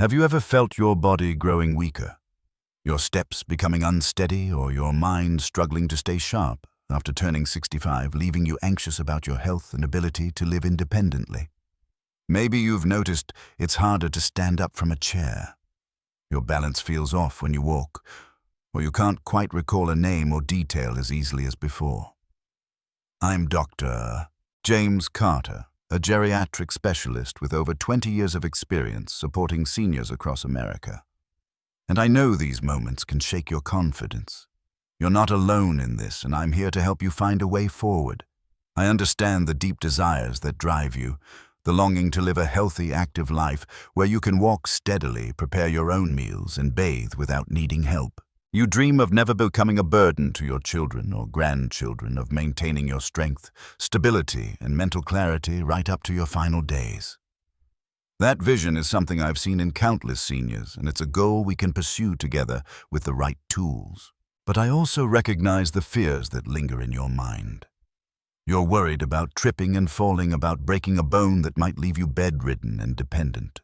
Have you ever felt your body growing weaker? Your steps becoming unsteady or your mind struggling to stay sharp after turning 65, leaving you anxious about your health and ability to live independently? Maybe you've noticed it's harder to stand up from a chair. Your balance feels off when you walk, or you can't quite recall a name or detail as easily as before. I'm Dr. James Carter, a geriatric specialist with over 20 years of experience supporting seniors across America. And I know these moments can shake your confidence. You're not alone in this, and I'm here to help you find a way forward. I understand the deep desires that drive you, the longing to live a healthy, active life where you can walk steadily, prepare your own meals, and bathe without needing help. You dream of never becoming a burden to your children or grandchildren, of maintaining your strength, stability, and mental clarity right up to your final days. That vision is something I've seen in countless seniors, and it's a goal we can pursue together with the right tools. But I also recognize the fears that linger in your mind. You're worried about tripping and falling, about breaking a bone that might leave you bedridden and dependent.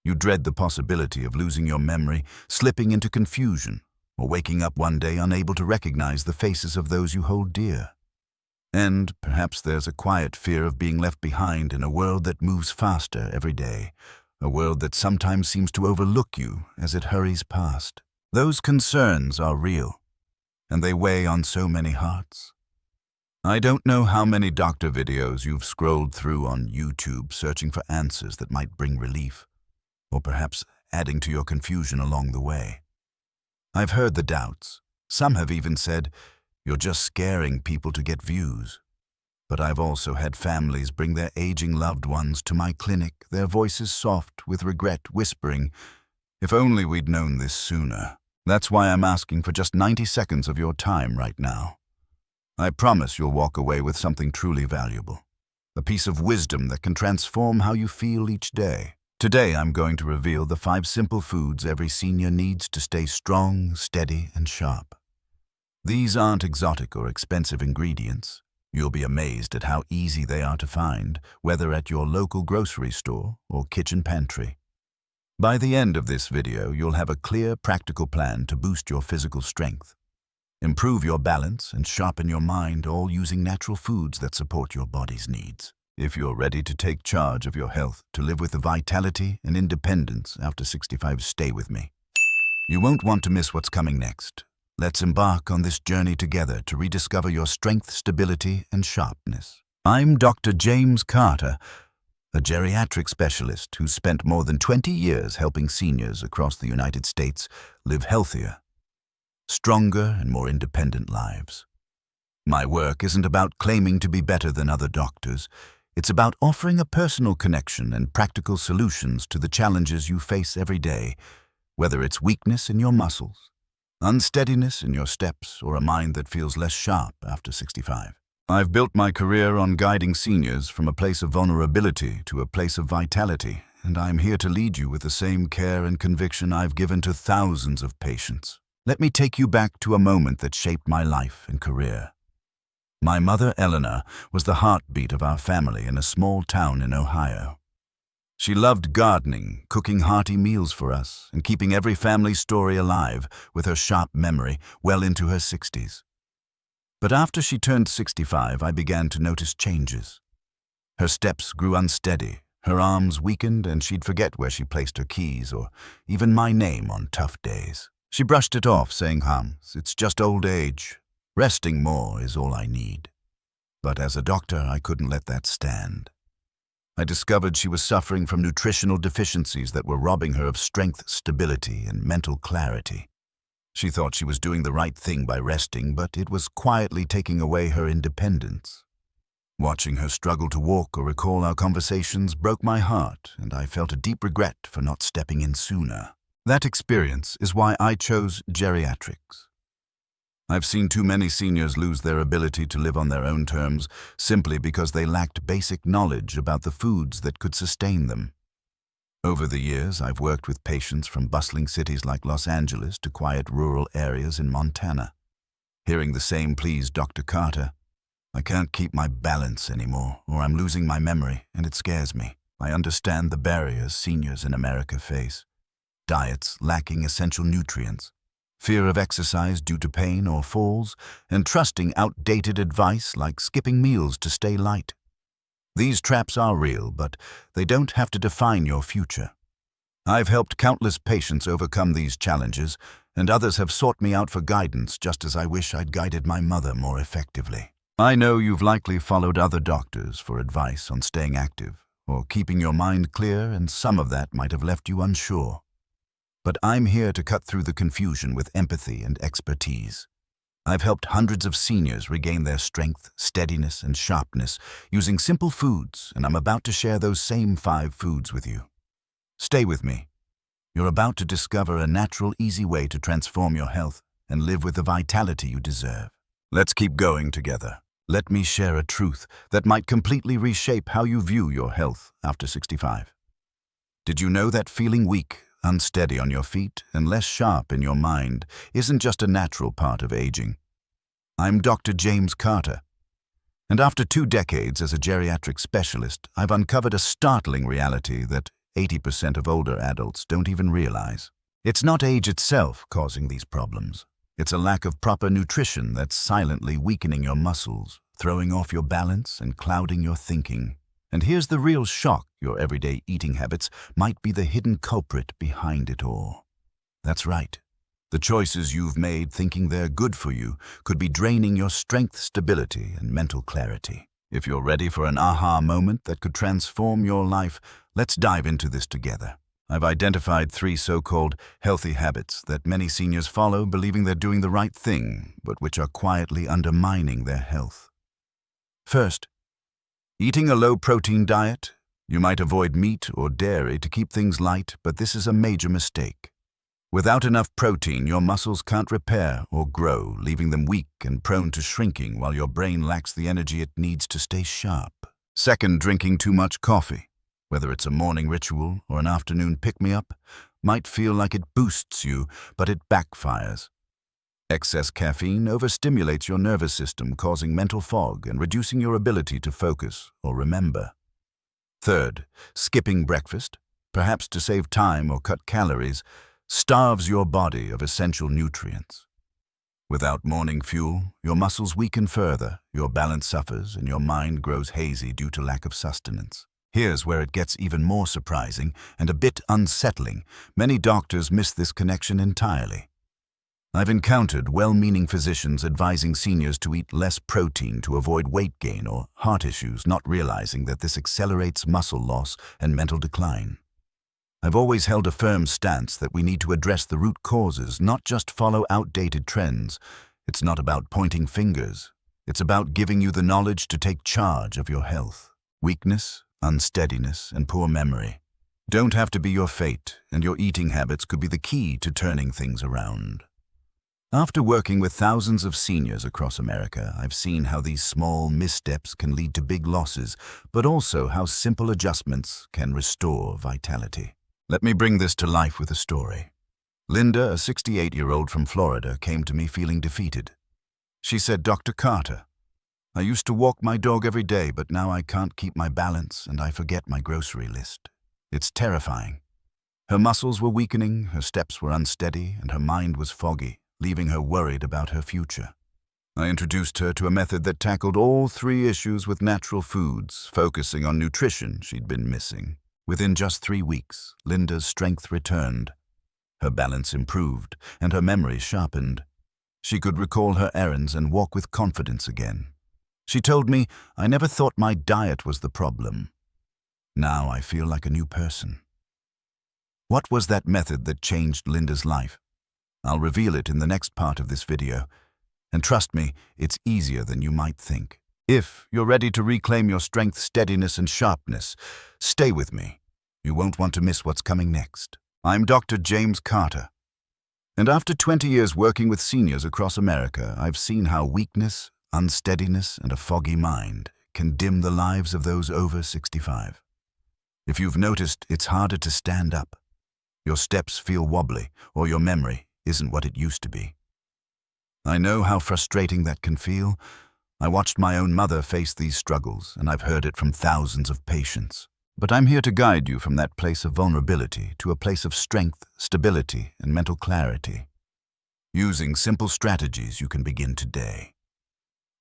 You dread the possibility of losing your memory, slipping into confusion, or waking up one day unable to recognize the faces of those you hold dear. And perhaps there's a quiet fear of being left behind in a world that moves faster every day, a world that sometimes seems to overlook you as it hurries past. Those concerns are real, and they weigh on so many hearts. I don't know how many doctor videos you've scrolled through on YouTube searching for answers that might bring relief, or perhaps adding to your confusion along the way. I've heard the doubts. Some have even said, "You're just scaring people to get views." But I've also had families bring their aging loved ones to my clinic, their voices soft with regret, whispering, "If only we'd known this sooner." That's why I'm asking for just 90 seconds of your time right now. I promise you'll walk away with something truly valuable, a piece of wisdom that can transform how you feel each day. Today I'm going to reveal the 5 simple foods every senior needs to stay strong, steady, and sharp. These aren't exotic or expensive ingredients. You'll be amazed at how easy they are to find, whether at your local grocery store or kitchen pantry. By the end of this video, you'll have a clear, practical plan to boost your physical strength, improve your balance, and sharpen your mind, all using natural foods that support your body's needs. If you're ready to take charge of your health, to live with the vitality and independence after 65, stay with me. You won't want to miss what's coming next. Let's embark on this journey together to rediscover your strength, stability, and sharpness. I'm Dr. James Carter, a geriatric specialist who's spent more than 20 years helping seniors across the United States live healthier, stronger, and more independent lives. My work isn't about claiming to be better than other doctors. It's about offering a personal connection and practical solutions to the challenges you face every day, whether it's weakness in your muscles, unsteadiness in your steps, or a mind that feels less sharp after 65. I've built my career on guiding seniors from a place of vulnerability to a place of vitality, and I'm here to lead you with the same care and conviction I've given to thousands of patients. Let me take you back to a moment that shaped my life and career. My mother, Eleanor, was the heartbeat of our family in a small town in Ohio. She loved gardening, cooking hearty meals for us, and keeping every family story alive with her sharp memory well into her 60s. But after she turned 65, I began to notice changes. Her steps grew unsteady, her arms weakened, and she'd forget where she placed her keys or even my name on tough days. She brushed it off, saying, "It's just old age. Resting more is all I need." But as a doctor, I couldn't let that stand. I discovered she was suffering from nutritional deficiencies that were robbing her of strength, stability, and mental clarity. She thought she was doing the right thing by resting, but it was quietly taking away her independence. Watching her struggle to walk or recall our conversations broke my heart, and I felt a deep regret for not stepping in sooner. That experience is why I chose geriatrics. I've seen too many seniors lose their ability to live on their own terms simply because they lacked basic knowledge about the foods that could sustain them. Over the years, I've worked with patients from bustling cities like Los Angeles to quiet rural areas in Montana. Hearing the same "Please, Dr. Carter, I can't keep my balance anymore, or I'm losing my memory, and it scares me." I understand the barriers seniors in America face. diets lacking essential nutrients, fear of exercise due to pain or falls, and trusting outdated advice like skipping meals to stay light. These traps are real, but they don't have to define your future. I've helped countless patients overcome these challenges, and others have sought me out for guidance just as I wish I'd guided my mother more effectively. I know you've likely followed other doctors for advice on staying active or keeping your mind clear, and some of that might have left you unsure. But I'm here to cut through the confusion with empathy and expertise. I've helped hundreds of seniors regain their strength, steadiness, and sharpness using simple foods, and I'm about to share those same 5 foods with you. Stay with me. You're about to discover a natural, easy way to transform your health and live with the vitality you deserve. Let's keep going together. Let me share a truth that might completely reshape how you view your health after 65. Did you know that feeling weak, unsteady on your feet, and less sharp in your mind isn't just a natural part of aging? I'm Dr. James Carter, and after 2 decades as a geriatric specialist, I've uncovered a startling reality that 80% of older adults don't even realize. It's not age itself causing these problems. It's a lack of proper nutrition that's silently weakening your muscles, throwing off your balance, and clouding your thinking. And here's the real shock: your everyday eating habits might be the hidden culprit behind it all. That's right. The choices you've made thinking they're good for you could be draining your strength, stability, and mental clarity. If you're ready for an aha moment that could transform your life, let's dive into this together. I've identified 3 so-called healthy habits that many seniors follow, believing they're doing the right thing, but which are quietly undermining their health. First, eating a low-protein diet. You might avoid meat or dairy to keep things light, but this is a major mistake. Without enough protein, your muscles can't repair or grow, leaving them weak and prone to shrinking while your brain lacks the energy it needs to stay sharp. Second, drinking too much coffee, whether it's a morning ritual or an afternoon pick-me-up, might feel like it boosts you, but it backfires. Excess caffeine overstimulates your nervous system, causing mental fog and reducing your ability to focus or remember. Third, skipping breakfast, perhaps to save time or cut calories, starves your body of essential nutrients. Without morning fuel, your muscles weaken further, your balance suffers, and your mind grows hazy due to lack of sustenance. Here's where it gets even more surprising and a bit unsettling. Many doctors miss this connection entirely. I've encountered well-meaning physicians advising seniors to eat less protein to avoid weight gain or heart issues, not realizing that this accelerates muscle loss and mental decline. I've always held a firm stance that we need to address the root causes, not just follow outdated trends. It's not about pointing fingers. It's about giving you the knowledge to take charge of your health. Weakness, unsteadiness, and poor memory don't have to be your fate, and your eating habits could be the key to turning things around. After working with thousands of seniors across America, I've seen how these small missteps can lead to big losses, but also how simple adjustments can restore vitality. Let me bring this to life with a story. Linda, a 68-year-old from Florida, came to me feeling defeated. She said, "Dr. Carter, I used to walk my dog every day, but now I can't keep my balance and I forget my grocery list. It's terrifying." Her muscles were weakening, her steps were unsteady, and her mind was foggy, leaving her worried about her future. I introduced her to a method that tackled all 3 issues with natural foods, focusing on nutrition she'd been missing. Within just 3 weeks, Linda's strength returned. Her balance improved, and her memory sharpened. She could recall her errands and walk with confidence again. She told me, "I never thought my diet was the problem. Now I feel like a new person." What was that method that changed Linda's life? I'll reveal it in the next part of this video. And trust me, it's easier than you might think. If you're ready to reclaim your strength, steadiness, and sharpness, stay with me. You won't want to miss what's coming next. I'm Dr. James Carter. And after 20 years working with seniors across America, I've seen how weakness, unsteadiness, and a foggy mind can dim the lives of those over 65. If you've noticed, it's harder to stand up. Your steps feel wobbly, or your memory isn't what it used to be. I know how frustrating that can feel. I watched my own mother face these struggles, and I've heard it from thousands of patients. but I'm here to guide you from that place of vulnerability to a place of strength, stability, and mental clarity. Using simple strategies you can begin today.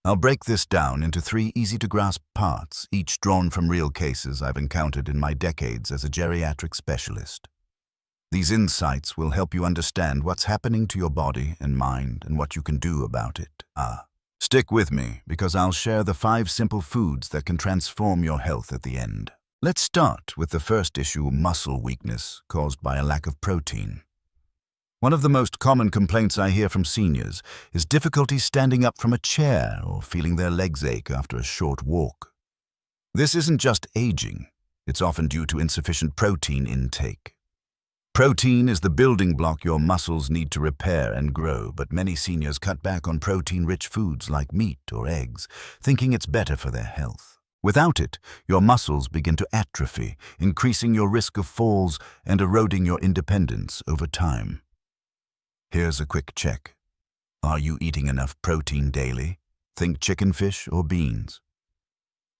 I'll break this down into 3 easy-to-grasp parts, each drawn from real cases I've encountered in my decades as a geriatric specialist. These insights will help you understand what's happening to your body and mind and what you can do about it. Stick with me, because I'll share the 5 simple foods that can transform your health at the end. Let's start with the first issue: muscle weakness caused by a lack of protein. One of the most common complaints I hear from seniors is difficulty standing up from a chair or feeling their legs ache after a short walk. This isn't just aging. It's often due to insufficient protein intake. Protein is the building block your muscles need to repair and grow, but many seniors cut back on protein-rich foods like meat or eggs, thinking it's better for their health. Without it, your muscles begin to atrophy, increasing your risk of falls and eroding your independence over time. Here's a quick check. Are you eating enough protein daily? Think chicken, fish, or beans.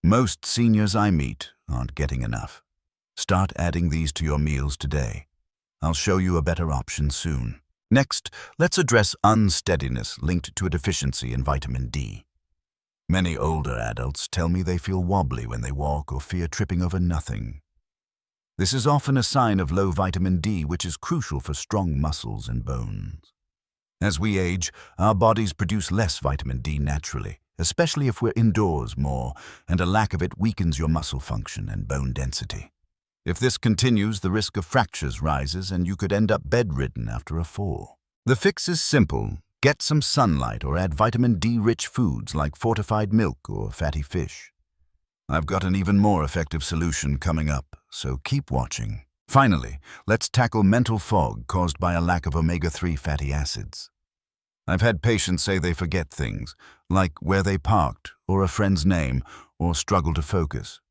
Most seniors I meet aren't getting enough. Start adding these to your meals today. I'll show you a better option soon. Next, let's address unsteadiness linked to a deficiency in vitamin D. Many older adults tell me they feel wobbly when they walk or fear tripping over nothing. This is often a sign of low vitamin D, which is crucial for strong muscles and bones. As we age, our bodies produce less vitamin D naturally, especially if we're indoors more, and a lack of it weakens your muscle function and bone density. If this continues, the risk of fractures rises and you could end up bedridden after a fall. The fix is simple. Get some sunlight or add vitamin D-rich foods like fortified milk or fatty fish. I've got an even more effective solution coming up, so keep watching. Finally, let's tackle mental fog caused by a lack of omega-3 fatty acids. I've had patients say they forget things, like where they parked, or a friend's name, or struggle to focus.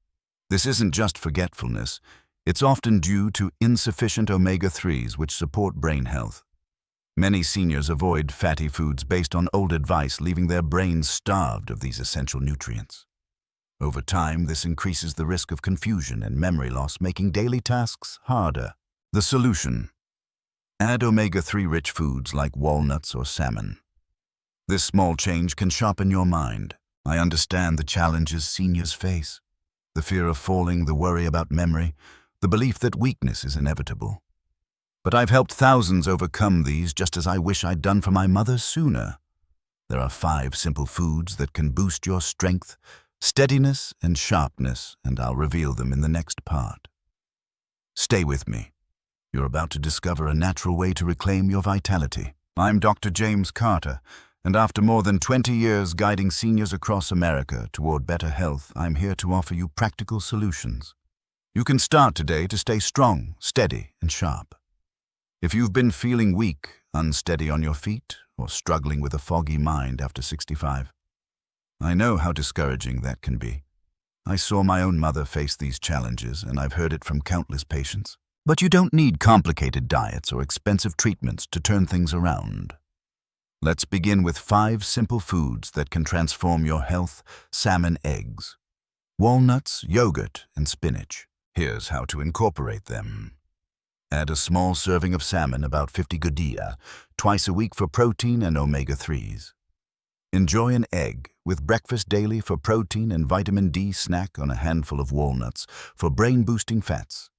This isn't just forgetfulness. It's often due to insufficient omega-3s, which support brain health. Many seniors avoid fatty foods based on old advice, leaving their brains starved of these essential nutrients. Over time, this increases the risk of confusion and memory loss, making daily tasks harder. The solution: add omega-3 rich foods like walnuts or salmon. This small change can sharpen your mind. I understand the challenges seniors face: the fear of falling, the worry about memory, the belief that weakness is inevitable. But I've helped thousands overcome these, just as I wish I'd done for my mother sooner. There are 5 simple foods that can boost your strength, steadiness, and sharpness, and I'll reveal them in the next part. Stay with me. You're about to discover a natural way to reclaim your vitality. I'm Dr. James Carter, and after more than 20 years guiding seniors across America toward better health, I'm here to offer you practical solutions. You can start today to stay strong, steady, and sharp. If you've been feeling weak, unsteady on your feet, or struggling with a foggy mind after 65, I know how discouraging that can be. I saw my own mother face these challenges, and I've heard it from countless patients. But you don't need complicated diets or expensive treatments to turn things around. Let's begin with 5 simple foods that can transform your health: salmon eggs, walnuts, yogurt, and spinach. Here's how to incorporate them. Add a small serving of salmon, about 50 guddia, twice a week for protein and omega-3s. Enjoy an egg with breakfast daily for protein and vitamin D snack on a handful of walnuts for brain-boosting fats.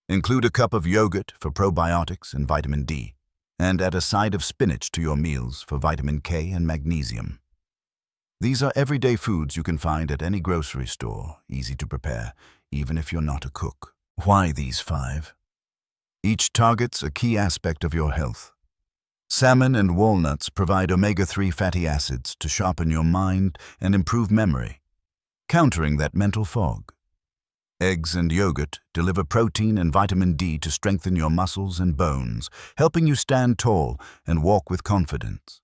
Include a cup of yogurt for probiotics and vitamin D, and add a side of spinach to your meals for vitamin K and magnesium. These are everyday foods you can find at any grocery store, easy to prepare, even if you're not a cook. Why these 5? Each targets a key aspect of your health. Salmon and walnuts provide omega-3 fatty acids to sharpen your mind and improve memory, countering that mental fog. Eggs and yogurt deliver protein and vitamin D to strengthen your muscles and bones, helping you stand tall and walk with confidence.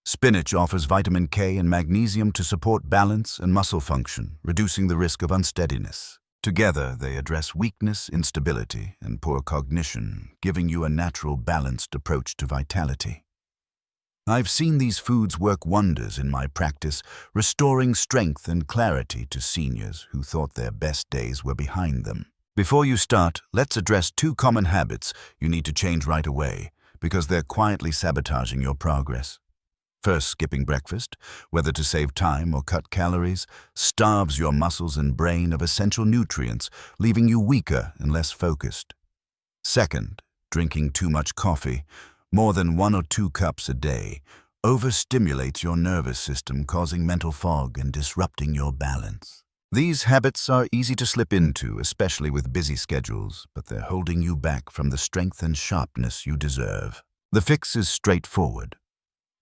Spinach offers vitamin K and magnesium to support balance and muscle function, reducing the risk of unsteadiness. Together, they address weakness, instability, and poor cognition, giving you a natural, balanced approach to vitality. I've seen these foods work wonders in my practice, restoring strength and clarity to seniors who thought their best days were behind them. Before you start, let's address two common habits you need to change right away, because they're quietly sabotaging your progress. First, skipping breakfast, whether to save time or cut calories, starves your muscles and brain of essential nutrients, leaving you weaker and less focused. Second, drinking too much coffee, more than 1 or 2 cups a day, overstimulates your nervous system, causing mental fog and disrupting your balance. These habits are easy to slip into, especially with busy schedules, but they're holding you back from the strength and sharpness you deserve. The fix is straightforward.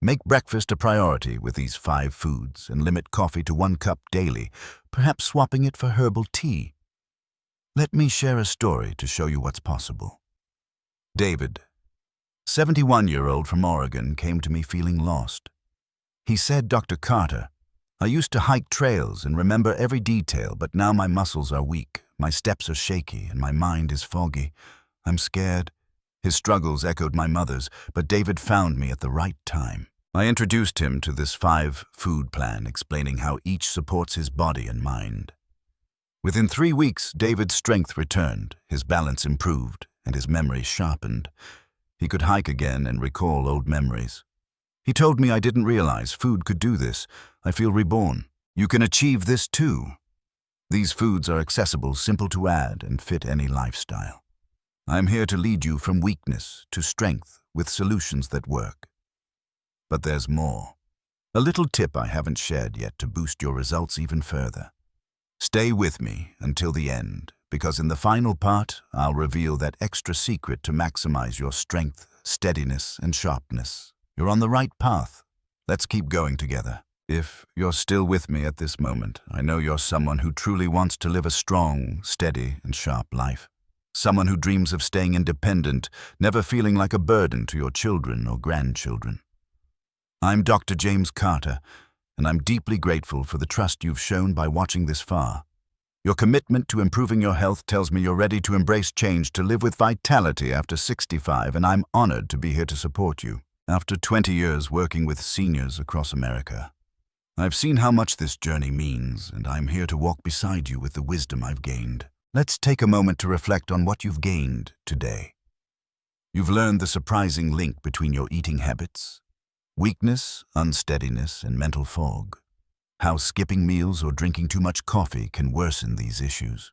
Make breakfast a priority with these 5 foods and limit coffee to 1 cup daily, perhaps swapping it for herbal tea. Let me share a story to show you what's possible. David, 71-year-old from Oregon, came to me feeling lost. He said, "Dr. Carter, I used to hike trails and remember every detail, but now my muscles are weak, my steps are shaky, and my mind is foggy. I'm scared." His struggles echoed my mother's, but David found me at the right time. I introduced him to this 5-food plan, explaining how each supports his body and mind. Within 3 weeks, David's strength returned, his balance improved, and his memory sharpened. He could hike again and recall old memories. He told me I didn't realize food could do this. I feel reborn. You can achieve this too. These foods are accessible, simple to add, and fit any lifestyle. I'm here to lead you from weakness to strength with solutions that work. But there's more. A little tip I haven't shared yet to boost your results even further. Stay with me until the end, because in the final part, I'll reveal that extra secret to maximize your strength, steadiness, and sharpness. You're on the right path. Let's keep going together. If you're still with me at this moment, I know you're someone who truly wants to live a strong, steady, and sharp life. Someone who dreams of staying independent, never feeling like a burden to your children or grandchildren. I'm Dr. James Carter, and I'm deeply grateful for the trust you've shown by watching this far. Your commitment to improving your health tells me you're ready to embrace change, to live with vitality after 65, and I'm honored to be here to support you. After 20 years working with seniors across America, I've seen how much this journey means, and I'm here to walk beside you with the wisdom I've gained. Let's take a moment to reflect on what you've gained today. You've learned the surprising link between your eating habits, weakness, unsteadiness, and mental fog. How skipping meals or drinking too much coffee can worsen these issues.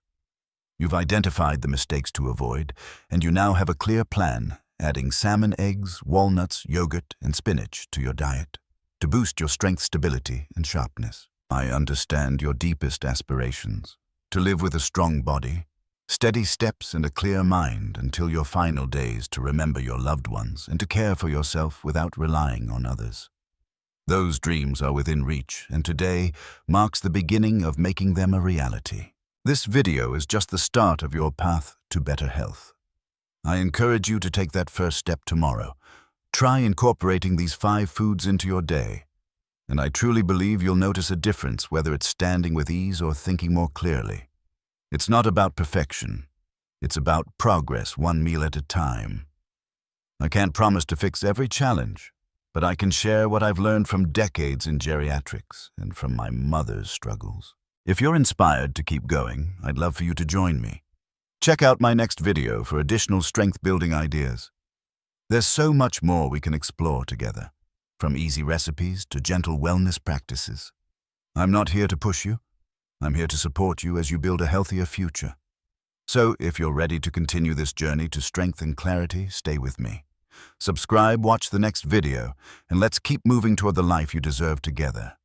You've identified the mistakes to avoid, and you now have a clear plan, adding salmon, eggs, walnuts, yogurt, and spinach to your diet to boost your strength, stability, and sharpness. I understand your deepest aspirations, to live with a strong body, steady steps, and a clear mind until your final days, to remember your loved ones and to care for yourself without relying on others. Those dreams are within reach, and today marks the beginning of making them a reality. This video is just the start of your path to better health. I encourage you to take that first step tomorrow. Try incorporating these 5 foods into your day, and I truly believe you'll notice a difference, whether it's standing with ease or thinking more clearly. It's not about perfection. It's about progress, 1 meal at a time. I can't promise to fix every challenge, but I can share what I've learned from decades in geriatrics and from my mother's struggles. If you're inspired to keep going, I'd love for you to join me. Check out my next video for additional strength-building ideas. There's so much more we can explore together, from easy recipes to gentle wellness practices. I'm not here to push you. I'm here to support you as you build a healthier future. So, if you're ready to continue this journey to strength and clarity, stay with me. Subscribe, watch the next video, and let's keep moving toward the life you deserve together.